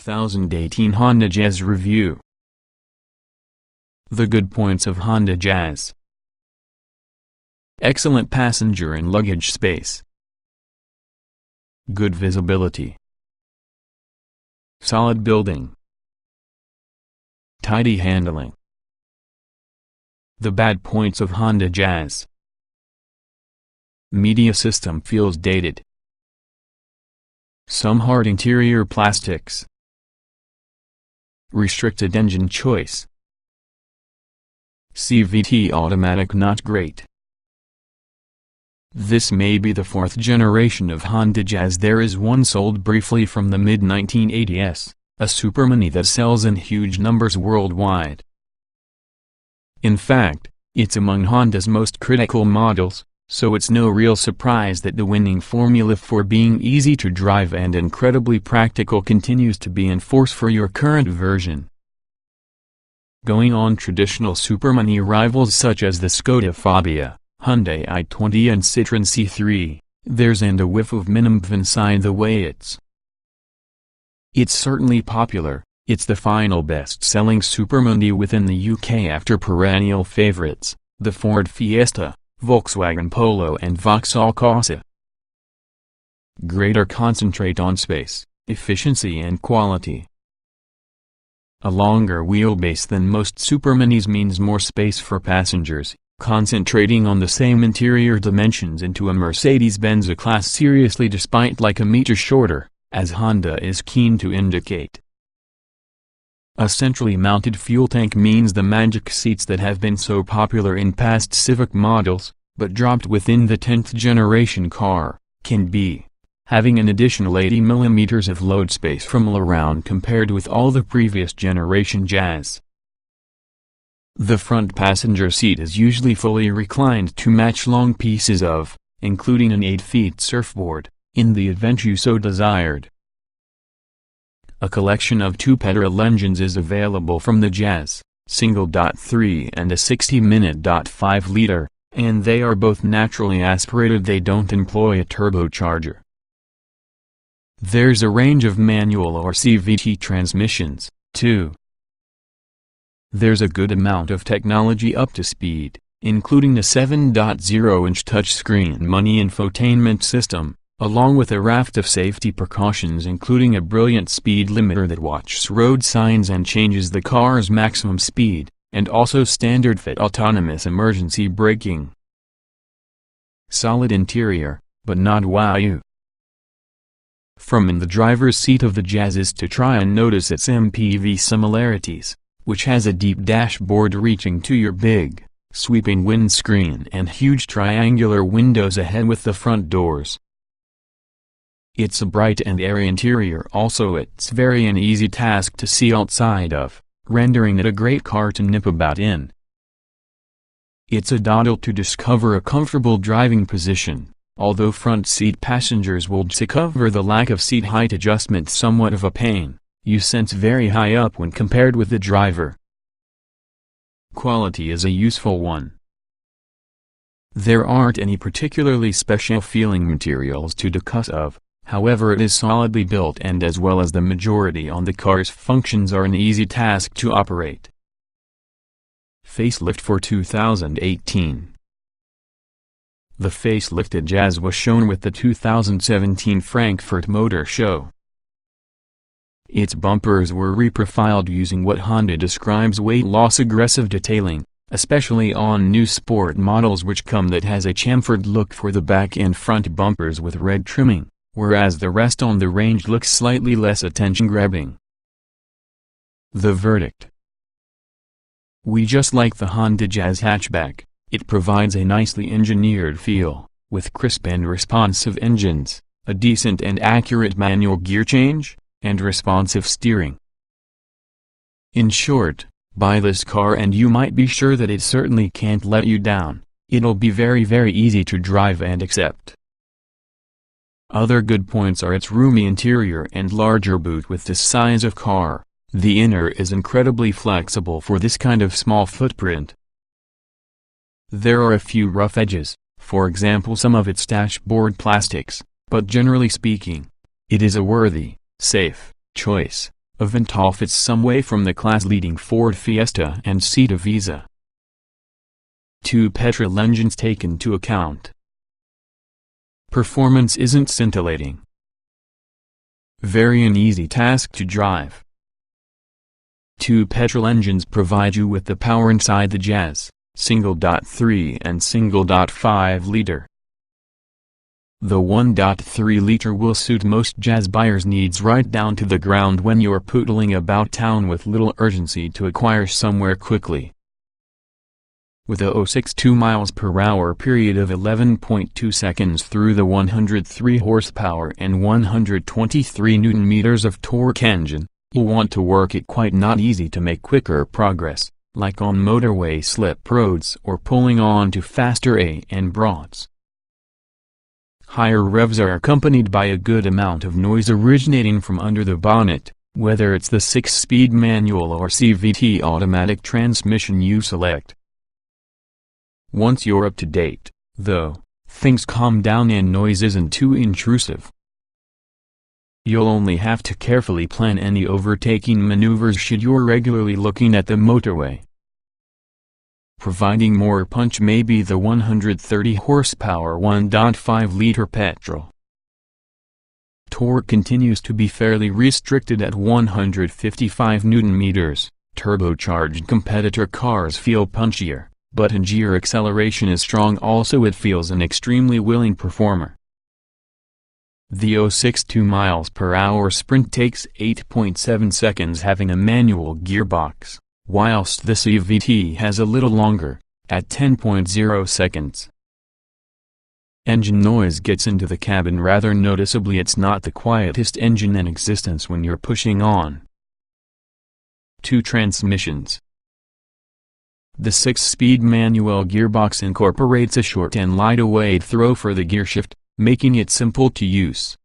2018 Honda Jazz Review. The good points of Honda Jazz: excellent passenger and luggage space, good visibility, solid building, tidy handling. The bad points of Honda Jazz: media system feels dated, some hard interior plastics, restricted engine choice, CVT automatic not great. This may be the fourth generation of Honda Jazz. There is one sold briefly from the mid-1980s, a supermini that sells in huge numbers worldwide. In fact, it's among Honda's most critical models, so it's no real surprise that the winning formula for being easy to drive and incredibly practical continues to be in force for your current version. Going on traditional supermini rivals such as the Skoda Fabia, Hyundai i20 and Citroën C3, there's and a whiff of minimv inside the way it's certainly popular. It's the final best-selling supermini within the UK after perennial favorites, the Ford Fiesta, Volkswagen Polo and Vauxhall Corsa. Greater concentrate on space, efficiency and quality. A longer wheelbase than most superminis means more space for passengers, concentrating on the same interior dimensions into a Mercedes-Benz A-Class seriously despite like a meter shorter, as Honda is keen to indicate. A centrally mounted fuel tank means the magic seats that have been so popular in past Civic models, but dropped within the 10th generation car, can be, having an additional 80 mm of load space from all around compared with all the previous generation Jazz. The front passenger seat is usually fully reclined to match long pieces of, including an 8-feet surfboard, in the event you so desired. A collection of two petrol engines is available from the Jazz, single.3 and a 60-minute .5 liter, and they are both naturally aspirated. They don't employ a turbocharger. There's a range of manual or CVT transmissions, too. There's a good amount of technology up to speed, including the 7.0-inch touchscreen money infotainment system, along with a raft of safety precautions including a brilliant speed limiter that watches road signs and changes the car's maximum speed, and also standard fit autonomous emergency braking. Solid interior, but not wow. From in the driver's seat of the Jazz is to try and notice its MPV similarities, which has a deep dashboard reaching to your big, sweeping windscreen and huge triangular windows ahead with the front doors. It's a bright and airy interior also. It's very an easy task to see outside of, rendering it a great car to nip about in. It's a doddle to discover a comfortable driving position, although front seat passengers will discover the lack of seat height adjustment somewhat of a pain. You sense very high up when compared with the driver. Quality is a useful one. There aren't any particularly special feeling materials to discuss of. However, it is solidly built and as well as the majority on the car's functions are an easy task to operate. Facelift for 2018. The facelifted Jazz was shown with the 2017 Frankfurt Motor Show. Its bumpers were reprofiled using what Honda describes weight loss aggressive detailing, especially on new sport models which come that has a chamfered look for the back and front bumpers with red trimming, whereas the rest on the range looks slightly less attention-grabbing. The verdict: we just like the Honda Jazz hatchback. It provides a nicely engineered feel, with crisp and responsive engines, a decent and accurate manual gear change, and responsive steering. In short, buy this car and you might be sure that it certainly can't let you down. It'll be very easy to drive and accept. Other good points are its roomy interior and larger boot. With this size of car, the inner is incredibly flexible for this kind of small footprint. There are a few rough edges, for example some of its dashboard plastics, but generally speaking, it is a worthy, safe choice. Avental fits some way from the class-leading Ford Fiesta and Seat Visa. 2 petrol engines take into account. Performance isn't scintillating. Very an easy task to drive. 2 petrol engines provide you with the power inside the Jazz, 1.3 and 1.5 liter. The 1.3 liter will suit most Jazz buyers' needs right down to the ground when you're pootling about town with little urgency to acquire somewhere quickly. With a 0.62 miles per hour period of 11.2 seconds through the 103 horsepower and 123 Nm of torque engine, you'll want to work it quite not easy to make quicker progress, like on motorway slip roads or pulling on to faster A and broads. Higher revs are accompanied by a good amount of noise originating from under the bonnet, whether it's the 6-speed manual or CVT automatic transmission you select. Once you're up to date, though, things calm down and noise isn't too intrusive. You'll only have to carefully plan any overtaking maneuvers should you're regularly looking at the motorway. Providing more punch may be the 130 horsepower 1.5 liter petrol. Torque continues to be fairly restricted at 155 Nm. Turbocharged competitor cars feel punchier, but in gear acceleration is strong. Also it feels an extremely willing performer. The 0.62 miles per hour sprint takes 8.7 seconds having a manual gearbox, whilst the CVT has a little longer, at 10.0 seconds. Engine noise gets into the cabin rather noticeably. It's not the quietest engine in existence when you're pushing on. 2 transmissions. The 6-speed manual gearbox incorporates a short and light-away throw for the gearshift, making it simple to use.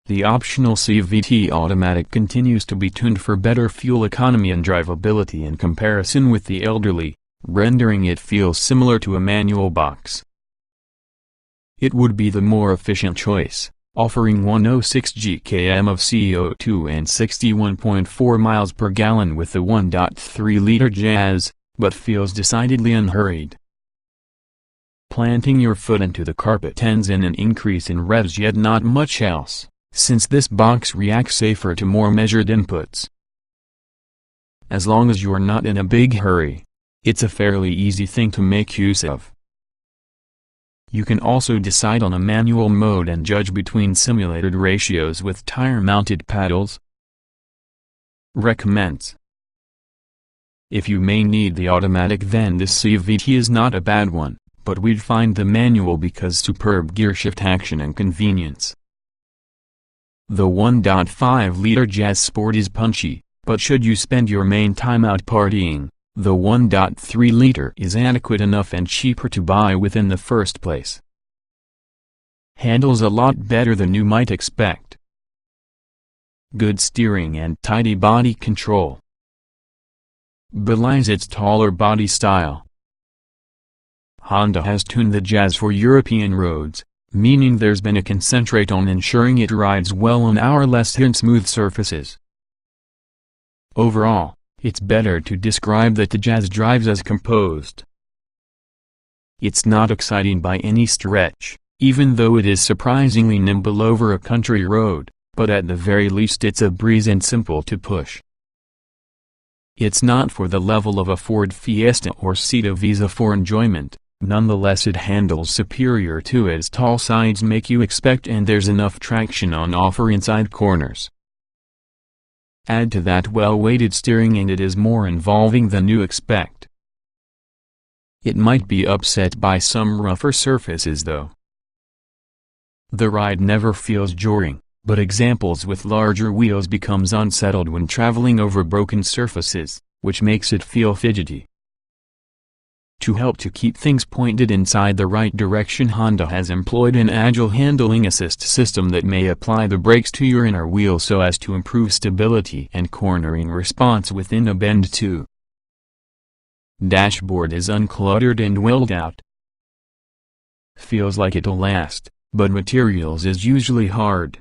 The optional CVT automatic continues to be tuned for better fuel economy and drivability in comparison with the elderly, rendering it feel similar to a manual box. It would be the more efficient choice, offering 106 gkm of CO2 and 61.4 miles per gallon with the 1.3 liter Jazz, but feels decidedly unhurried. Planting your foot into the carpet ends in an increase in revs, yet not much else, since this box reacts safer to more measured inputs. As long as you're not in a big hurry, it's a fairly easy thing to make use of. You can also decide on a manual mode and judge between simulated ratios with tire-mounted paddles. Recommends. If you may need the automatic, then this CVT is not a bad one, but we'd find the manual because superb gearshift action and convenience. The 1.5 liter Jazz Sport is punchy, but should you spend your main time out partying, the 1.3 liter is adequate enough and cheaper to buy within the first place. Handles a lot better than you might expect. Good steering and tidy body control belies its taller body style. Honda has tuned the Jazz for European roads, meaning there's been a concentrate on ensuring it rides well on our less smooth surfaces. Overall, it's better to describe that the Jazz drives as composed. It's not exciting by any stretch, even though it is surprisingly nimble over a country road, but at the very least it's a breeze and simple to push. It's not for the level of a Ford Fiesta or Seat Visa for enjoyment, nonetheless it handles superior to its tall sides make you expect, and there's enough traction on offer inside corners. Add to that well-weighted steering and it is more involving than you expect. It might be upset by some rougher surfaces though. The ride never feels jarring, but examples with larger wheels becomes unsettled when traveling over broken surfaces, which makes it feel fidgety. To help to keep things pointed inside the right direction, Honda has employed an agile handling assist system that may apply the brakes to your inner wheel so as to improve stability and cornering response within a bend too. Dashboard is uncluttered and welled out. Feels like it'll last, but materials is usually hard.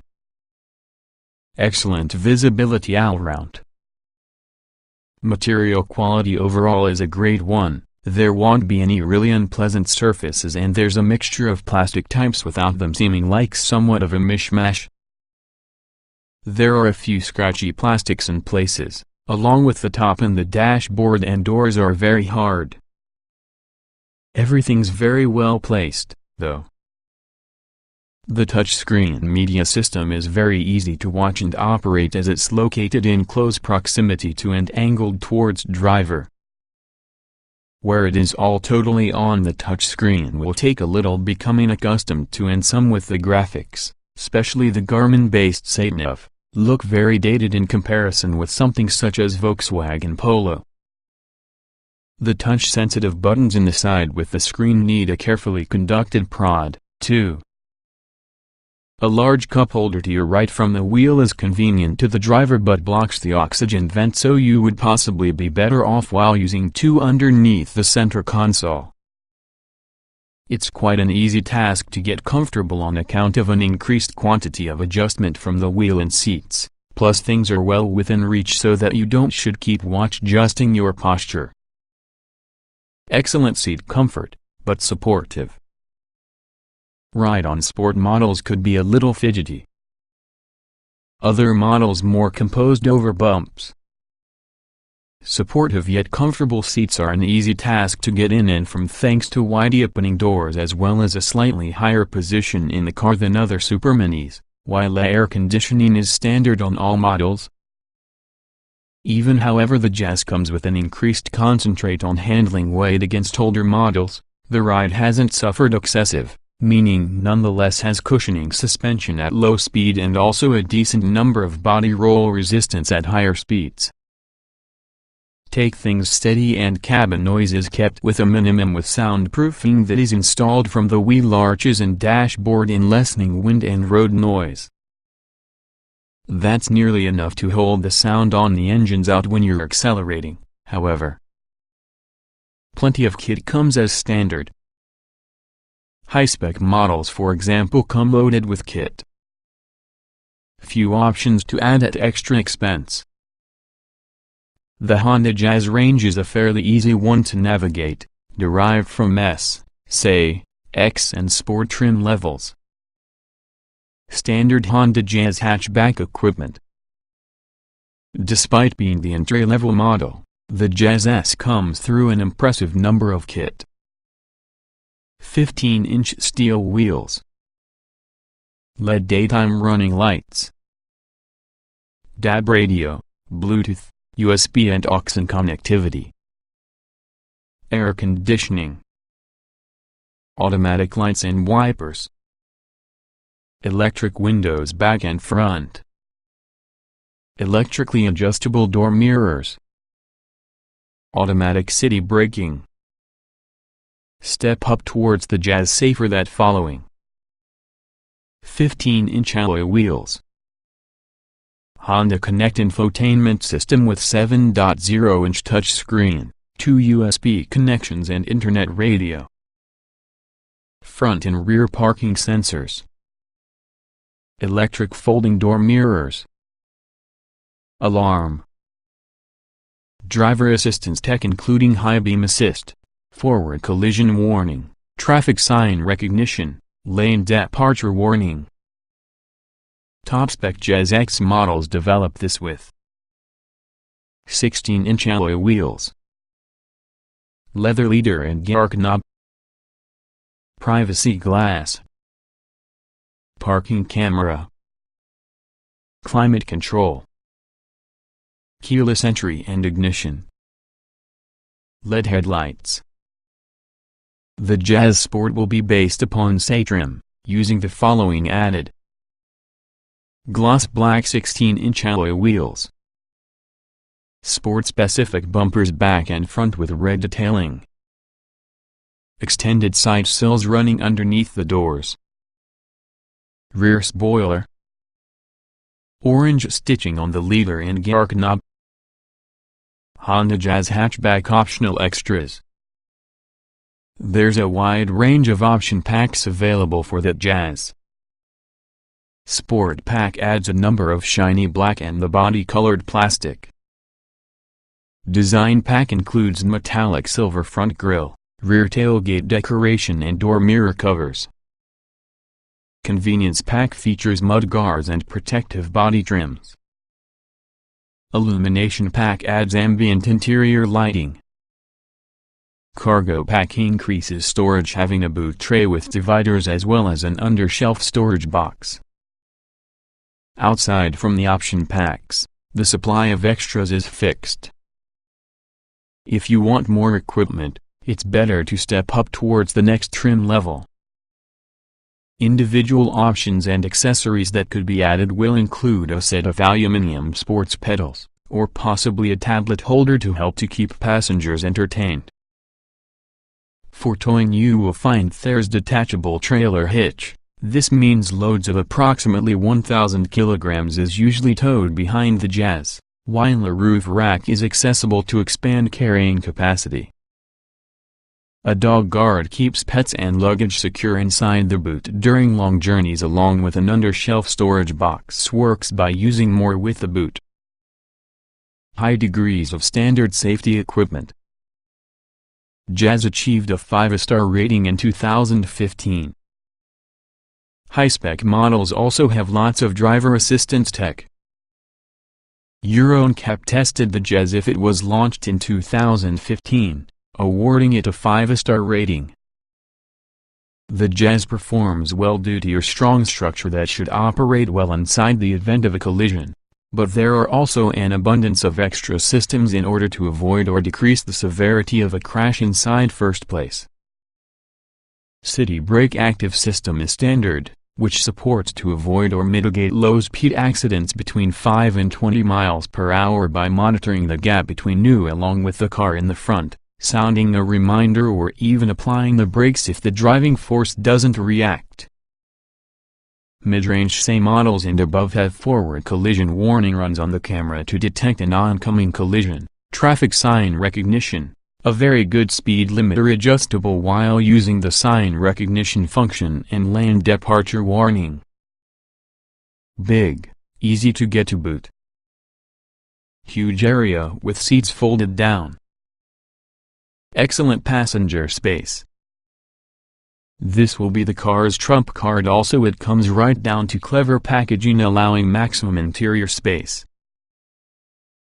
Excellent visibility all round. Material quality overall is a great one. There won't be any really unpleasant surfaces, and there's a mixture of plastic types without them seeming like somewhat of a mishmash. There are a few scratchy plastics in places, along with the top, and the dashboard and doors are very hard. Everything's very well placed, though. The touchscreen media system is very easy to watch and operate as it's located in close proximity to and angled towards driver. Where it is all totally on, the touchscreen will take a little becoming accustomed to, and some with the graphics, especially the Garmin-based Satnav, look very dated in comparison with something such as Volkswagen Polo. The touch-sensitive buttons in the side with the screen need a carefully conducted prod, too. A large cup holder to your right from the wheel is convenient to the driver but blocks the oxygen vent, so you would possibly be better off while using two underneath the center console. It's quite an easy task to get comfortable on account of an increased quantity of adjustment from the wheel and seats, plus things are well within reach so that you don't should keep adjusting your posture. Excellent seat comfort, but supportive. Ride-on sport models could be a little fidgety. Other models more composed over bumps. Supportive yet comfortable seats are an easy task to get in and from thanks to wide opening doors as well as a slightly higher position in the car than other superminis, while air conditioning is standard on all models. Even however the Jazz comes with an increased concentrate on handling weight against older models, the ride hasn't suffered excessive, meaning nonetheless has cushioning suspension at low speed and also a decent number of body roll resistance at higher speeds. Take things steady and cabin noise is kept with a minimum with soundproofing that is installed from the wheel arches and dashboard in lessening wind and road noise. That's nearly enough to hold the sound on the engines out when you're accelerating, however. Plenty of kit comes as standard. High-spec models for example come loaded with kit. Few options to add at extra expense. The Honda Jazz range is a fairly easy one to navigate, derived from S, say, X and Sport trim levels. Standard Honda Jazz hatchback equipment. Despite being the entry-level model, the Jazz S comes through an impressive number of kit. 15-inch steel wheels, LED daytime running lights, DAB radio, Bluetooth, USB and aux connectivity, air conditioning, automatic lights and wipers, electric windows back and front, electrically adjustable door mirrors, automatic city braking. Step up towards the Jazz safer that following. 15-inch alloy wheels. Honda Connect infotainment system with 7.0-inch touchscreen, 2 USB connections and internet radio. Front and rear parking sensors. Electric folding door mirrors. Alarm. Driver assistance tech including high beam assist, forward collision warning, traffic sign recognition, lane departure warning. Top-spec Jazz X models develop this with 16-inch alloy wheels, leather leader and gear knob, privacy glass, parking camera, climate control, keyless entry and ignition, LED headlights. The Jazz Sport will be based upon trim, using the following added: gloss black 16-inch alloy wheels, sport-specific bumpers back and front with red detailing, extended side sills running underneath the doors, rear spoiler, orange stitching on the leader and gear knob, Honda Jazz hatchback optional extras. There's a wide range of option packs available for the Jazz. Sport Pack adds a number of shiny black and the body-colored plastic. Design Pack includes metallic silver front grille, rear tailgate decoration and door mirror covers. Convenience Pack features mudguards and protective body trims. Illumination Pack adds ambient interior lighting. Cargo Pack increases storage, having a boot tray with dividers as well as an under-shelf storage box. Outside from the option packs, the supply of extras is fixed. If you want more equipment, it's better to step up towards the next trim level. Individual options and accessories that could be added will include a set of aluminum sports pedals, or possibly a tablet holder to help to keep passengers entertained. For towing, you will find there's detachable trailer hitch. This means loads of approximately 1,000 kilograms is usually towed behind the Jazz, while a roof rack is accessible to expand carrying capacity. A dog guard keeps pets and luggage secure inside the boot during long journeys, along with an under-shelf storage box works by using more with the boot. High degrees of standard safety equipment. Jazz achieved a 5-star rating in 2015. High-spec models also have lots of driver assistance tech. Euro NCAP tested the Jazz if it was launched in 2015, awarding it a 5-star rating. The Jazz performs well due to your strong structure that should operate well inside the event of a collision, but there are also an abundance of extra systems in order to avoid or decrease the severity of a crash inside first place. City Brake Active System is standard, which supports to avoid or mitigate low-speed accidents between 5 and 20 miles per hour by monitoring the gap between you along with the car in the front, sounding a reminder or even applying the brakes if the driving force doesn't react. Mid-range SE models and above have forward collision warning runs on the camera to detect an oncoming collision, traffic sign recognition, a very good speed limiter adjustable while using the sign recognition function, and lane departure warning. Big, easy to get to boot. Huge area with seats folded down. Excellent passenger space. This will be the car's trump card. Also, it comes right down to clever packaging allowing maximum interior space.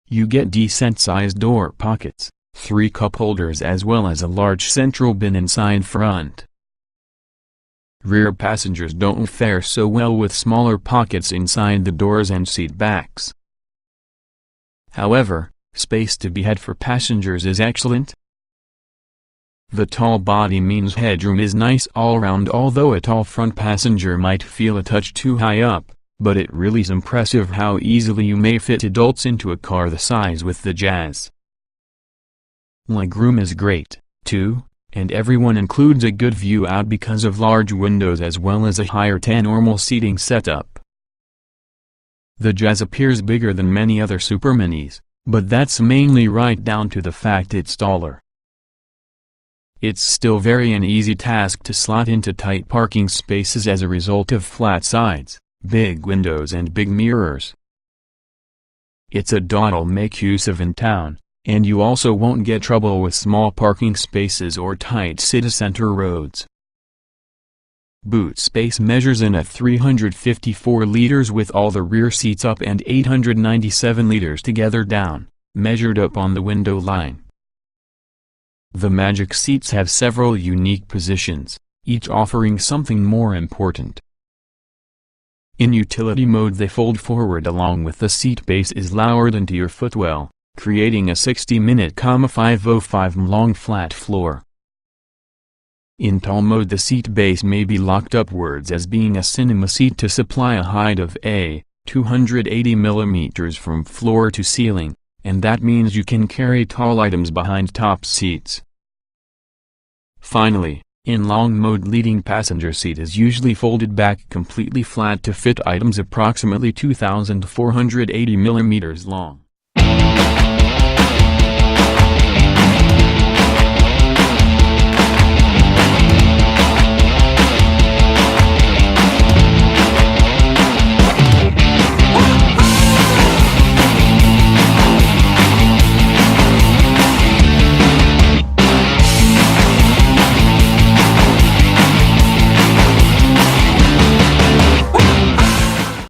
You get decent-sized door pockets, 3 cup holders as well as a large central bin inside front. Rear passengers don't fare so well with smaller pockets inside the doors and seat backs. However, space to be had for passengers is excellent. The tall body means headroom is nice all round, although a tall front passenger might feel a touch too high up, but it really is impressive how easily you may fit adults into a car the size with the Jazz. Legroom is great, too, and everyone includes a good view out because of large windows as well as a higher than normal seating setup. The Jazz appears bigger than many other superminis, but that's mainly right down to the fact it's taller. It's still very an easy task to slot into tight parking spaces as a result of flat sides, big windows and big mirrors. It's a dot'll make use of in town, and you also won't get trouble with small parking spaces or tight city center roads. Boot space measures in at 354 liters with all the rear seats up and 897 liters together down, measured up on the window line. The Magic seats have several unique positions, each offering something more important. In utility mode they fold forward along with the seat base is lowered into your footwell, creating a 60mm,505 mm long flat floor. In tall mode the seat base may be locked upwards as being a cinema seat to supply a height of 280 mm from floor to ceiling, and that means you can carry tall items behind top seats. Finally, in long mode leading passenger seat is usually folded back completely flat to fit items approximately 2,480 mm long.